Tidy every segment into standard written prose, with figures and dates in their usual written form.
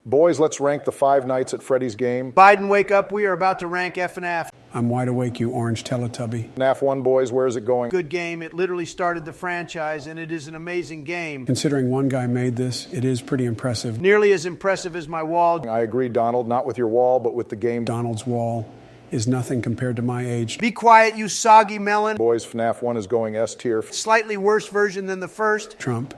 Boys, let's rank the Five Nights at Freddy's game. Biden, wake up. We are about to rank Fnaf. I'm wide awake, you orange Teletubby. Fnaf 1, boys, where is it going? Good game. It literally started the franchise, and it is an amazing game. Considering one guy made this, it is pretty impressive. Nearly as impressive as my wall. I agree, Donald, not with your wall, but with the game. Donald's wall is nothing compared to my age. Be quiet, you soggy melon. Boys, Fnaf 1 is going S tier. Slightly worse version than the first. Trump,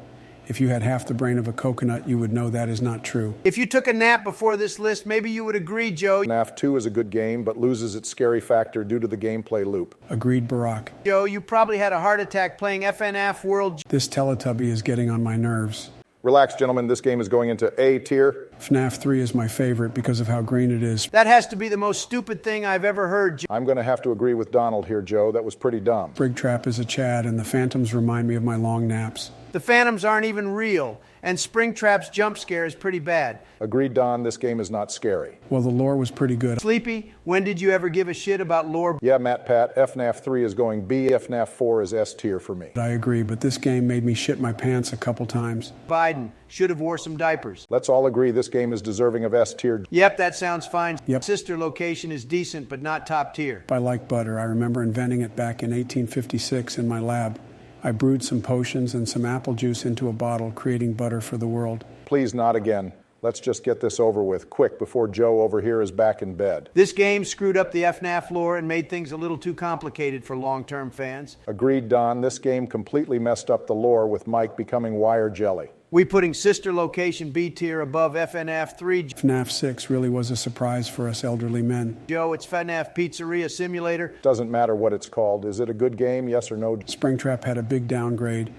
if you had half the brain of a coconut, you would know that is not true. If you took a nap before this list, maybe you would agree, Joe. Fnaf 2 is a good game, but loses its scary factor due to the gameplay loop. Agreed, Barack. Joe, you probably had a heart attack playing FNF World. This Teletubby is getting on my nerves. Relax, gentlemen, this game is going into A tier. Fnaf 3 is my favorite because of how green it is. That has to be the most stupid thing I've ever heard, Joe. I'm going to have to agree with Donald here, Joe. That was pretty dumb. Springtrap is a Chad, and the Phantoms remind me of my long naps. The Phantoms aren't even real, and Springtrap's jump scare is pretty bad. Agreed, Don, this game is not scary. Well, the lore was pretty good. Sleepy, when did you ever give a shit about lore? Yeah, Matt Pat, FNAF 3 is going B, FNAF 4 is S tier for me. I agree, but this game made me shit my pants a couple times. Biden should have wore some diapers. Let's all agree this game is deserving of S tier. Yep, that sounds fine. Yep. Sister Location is decent, but not top tier. I like butter. I remember inventing it back in 1856 in my lab. I brewed some potions and some apple juice into a bottle, creating butter for the world. Please, not again. Let's just get this over with, quick, before Joe over here is back in bed. This game screwed up the FNAF lore and made things a little too complicated for long-term fans. Agreed, Don. This game completely messed up the lore with Mike becoming wire jelly. We putting Sister Location B tier above FNAF 3. FNAF 6 really was a surprise for us elderly men. Joe, it's FNAF Pizzeria Simulator. Doesn't matter what it's called. Is it a good game, yes or no? Springtrap had a big downgrade,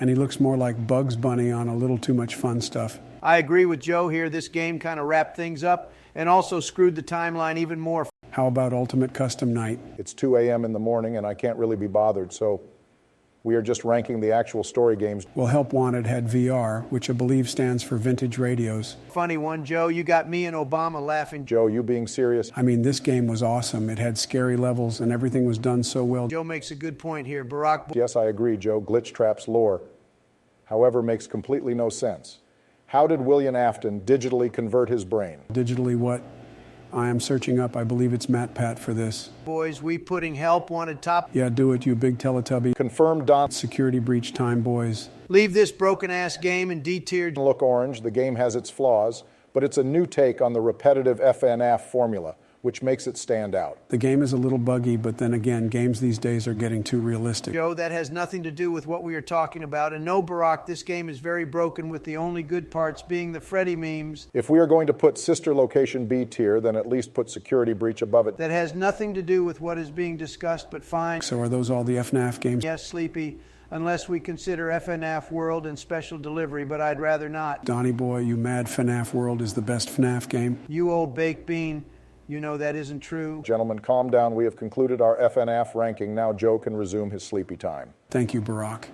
and he looks more like Bugs Bunny on a little too much fun stuff. I agree with Joe here. This game kind of wrapped things up and also screwed the timeline even more. How about Ultimate Custom Night? It's 2 a.m. in the morning, and I can't really be bothered, so we are just ranking the actual story games. Well, Help Wanted had VR, which I believe stands for Vintage Radios. Funny one, Joe. You got me and Obama laughing. Joe, you being serious? I mean, this game was awesome. It had scary levels, and everything was done so well. Joe makes a good point here. Barack. Yes, I agree, Joe. Glitch Trap's lore, however, makes completely no sense. How did William Afton digitally convert his brain? Digitally what? I am searching up. I believe it's Matt Pat for this. Boys, we putting Help Wanted top. Yeah, do it, you big Teletubby. Confirmed, Don. Security breach time, boys. Leave this broken-ass game in D tier. Look orange. The game has its flaws, but it's a new take on the repetitive FNAF formula, which makes it stand out. The game is a little buggy, but then again, games these days are getting too realistic. Joe, that has nothing to do with what we are talking about. And no, Barack, this game is very broken, with the only good parts being the Freddy memes. If we are going to put Sister Location B tier, then at least put Security Breach above it. That has nothing to do with what is being discussed, but fine. So are those all the FNAF games? Yes, Sleepy, unless we consider FNAF World and Special Delivery, but I'd rather not. Donnie boy, you mad FNAF World is the best FNAF game. You old baked bean. You know that isn't true. Gentlemen, calm down. We have concluded our FNAF ranking. Now Joe can resume his sleepy time. Thank you, Barack.